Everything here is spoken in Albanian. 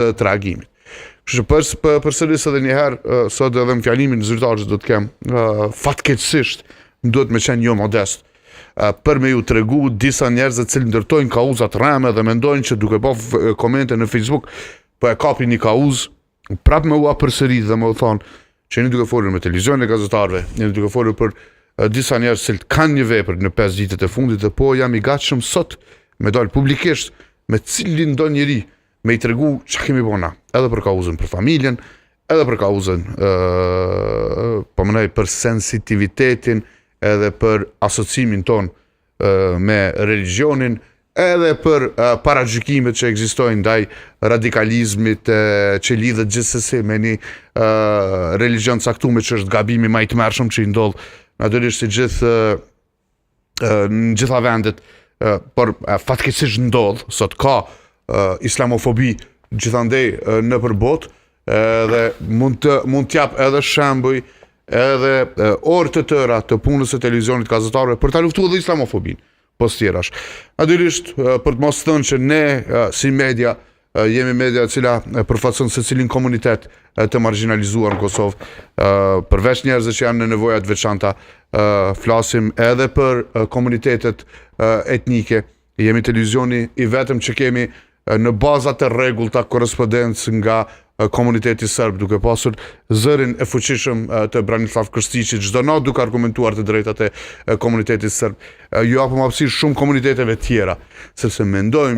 të reagimit. Kështu që përsëris edhe njëherë, sot edhe në fjalimin zyrtarës do të kem, fatkeqësisht, duhet me qenë jo modest, për me ju të regu disa njerëz të cilë ndërtojnë kauzat rreme dhe mendojnë që duke po komente në Facebook, po e kapin një kauzë, prap me ua përsërit dhe me u thonë që një duke folur me televizion e gazetarve, një duke folur për disa njerëz që kanë një vepër në 5 ditët e fundit dhe po jam i gatshëm sot me dalë publikisht me cilin do njëri me i tregu që kemi bona, edhe për kauzën për familjen, edhe për kauzën po mënej për sensitivitetin, edhe për asocimin ton me religionin, edhe për paragjykimet që ekzistojnë ndaj radikalizmit që lidhet gjithsesi me një religion caktuar që është gabimi më i tmerrshëm që i ndodh natyrisht në gjitha vendet, por fatkeqësisht ndodh, sot ka islamofobi gjithandej në përbot, dhe mund t'jap edhe shembuj, edhe orë të tëra të punës së televizionit gazetarëve për ta luftuar edhe islamofobin, pos tjerash. Natyrisht për të mos thënë që ne si media jemi media e cila përfaqëson secilin komunitet të marginalizuar në Kosovë, përveç njerëzve që janë në nevoja të veçanta, flasim edhe për komunitetet etnike, jemi televizioni i vetëm që kemi në bazat të rregullta korrespondencë nga komuniteti serb, duke pasur zërin e fuqishëm të Branislav Krstiqit çdo natë duke argumentuar të drejtat e komunitetit serb. Ju japim hapësirë shumë komuniteteve tjera, sepse mendojmë